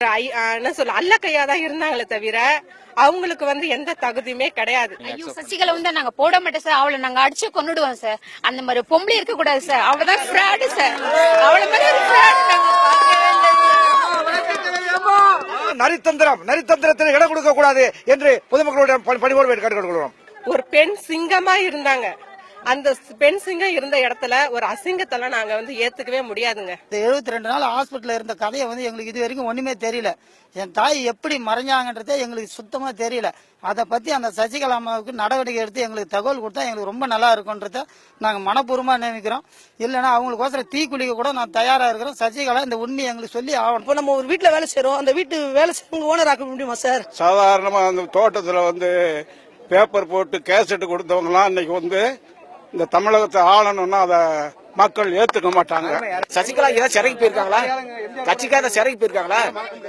என்ன சொல்ல அல்ல கையாதான் இருந்தாங்களே தவிர அவங்களுக்கு எந்த தகுதியுமே கிடையாது. ஐயோ சசிகலா நாங்க போட மாட்டோம் சார், அவளை நாங்க அடிச்சு கொன்னுடுவோம் சார். அந்த மாதிரி பொம்பளை இருக்க கூடாது சார், அவளதான் ஃப்ராடு சார். அவளை மாதிரி ஒரு ஃப்ராடு நாங்க நரித்தந்திரத்தில் இடம் கொடுக்க கூடாது என்று பொதுமக்களுடைய பணிவோடு கேட்டுக்கொள்கிறோம். ஒரு பெண் சிங்கமா இருந்தாங்க. அந்த பெண் சிங்கம் இருந்த இடத்துல ஒரு அசிங்கத்தெல்லாம் நாங்க ஏத்துக்கவே முடியாதுங்க. 72 நாள் ஹாஸ்பிட்டல்ல இருந்த கதையை எங்களுக்கு இது வரைக்கும் ஒண்ணுமே தெரியல. என் தாய் எப்படி மறைஞ்சாங்கன்றதே எங்களுக்கு சுத்தமா தெரியல. அதை பத்தி அந்த சசிகலா அம்மாவுக்கு நடவடிக்கை எடுத்து எங்களுக்கு தகவல் கொடுத்தா எங்களுக்கு ரொம்ப நல்லா இருக்கும்ன்றத நாங்க மனப்பூர்வமா நினைக்கிறோம். இல்லைன்னா அவங்களுக்கோசரம் தீக்குளிக்க கூட நான் தயாரா இருக்கிறோம். சசிகலா இந்த உண்மையை எங்களுக்கு சொல்லி ஆகணும். இப்போ நம்ம ஒரு வீட்டுல வேலை செய்யறோம், அந்த வீட்டு வேலை செய்யறவங்க ஓனர் ஆக்க முடியுமா சார்? சாதாரணமா அந்த தோட்டத்துல பேப்பர் போட்டு கேசட் கொடுத்தவங்க எல்லாம் இன்னைக்கு இந்த தமிழகத்தை ஆளணும்னா அத மக்கள் ஏத்துக்க மாட்டாங்க. சசிகலா ஏதாவது சிறைக்கு போயிருக்காங்களா? கட்சிக்காக சிறைக்கு போயிருக்காங்களா?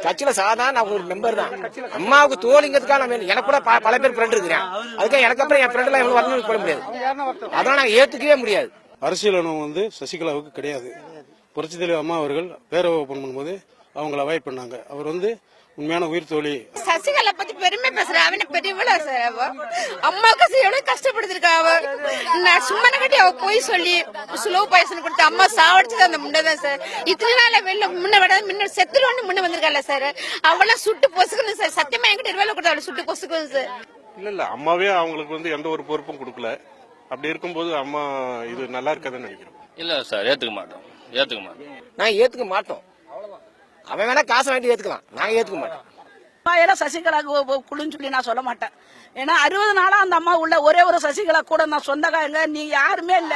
கட்சியில சாதாரண ஒரு மெம்பர் தான். அம்மாவுக்கு தோழிங்கிறதுக்காக எனக்கு கூட பல பேர் ஃப்ரெண்ட் இருக்கிறேன். அதுக்காக எனக்கு அப்புறம் என் ஃப்ரெண்ட் எல்லாம் வரணும்னு சொல்ல முடியாது. அதெல்லாம் நாங்க ஏத்துக்கவே முடியாது. அரசியல் அனுபவம் சசிகலாவுக்கு கிடையாது. புரட்சித் தலைவர் அம்மா அவர்கள் பேரவை ஓபன் பண்ணும்போது அவங்களை அவாய்ட் பண்ணாங்க. அவர் உண்மையான உயிர் தோழி. சசிகலா பத்தி பெருமை பேசுற அவனை பெரியவளா சார். அம்மாவுக்கு எவ்வளவு கஷ்டப்படுத்திருக்கா. நான் சும்மா கட்டி அவ போய் சொல்லி ஸ்லோ பாய்சன் கொடுத்து அம்மா சாவடிச்சது அந்த முன்னதான் சார். இத்தனை நாள் வெளில முன்ன விட முன்ன செத்துருன்னு முன்ன வந்திருக்கால சார். அவெல்லாம் சுட்டு பொசுக்கணும் சார். சத்தியமா என்கிட்ட 20 கொடுத்து அவளை சுட்டு பொசுக்கணும் சார். இல்ல அம்மாவே அவங்களுக்கு எந்த ஒரு பொறுப்பும் கொடுக்கல. அப்படி இருக்கும்போது அம்மா இது நல்லா இருக்காதுன்னு நினைக்கிறோம். இல்ல சார், ஏத்துக்க மாட்டோம். நாங்க ஏத்துக்க மாட்டோம். அவன் வேணா காசு வாங்கி ஏத்துக்கலாம், நாங்க ஏத்துக்க மாட்டோம். சசிகலாவுக்கு குழுன்னு சொல்லி நான் சொல்ல மாட்டேன். ஏன்னா 60 நாளா அந்த அம்மா உள்ள ஒரே ஒரு சசிகலா கூட நான் சொந்தக்காரங்க நீ யாருமே இல்ல.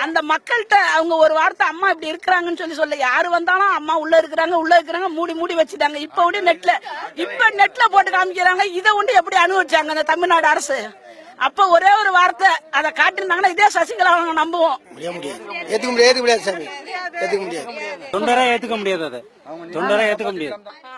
அந்த மக்கள்கிட்ட அவங்க ஒரு வார்த்தை அம்மா இப்படி இருக்கிறாங்கன்னு சொல்ல யாரு வந்தாலும் அம்மா உள்ள இருக்கிறாங்க மூடி வச்சுட்டாங்க. இப்ப நெட்ல போட்டு காமிக்கிறாங்க. இதை எப்படி அனுபவிச்சாங்க அந்த தமிழ்நாடு அரசு? அப்ப ஒரே ஒரு வார்த்தை அதை காட்டிருந்தாங்கன்னா இதே சசிகலா நம்புவோம். ஏத்துக்க முடியாது சாமி, ஏத்துக்க முடியாது. தொண்டரா ஏத்துக்க முடியாது.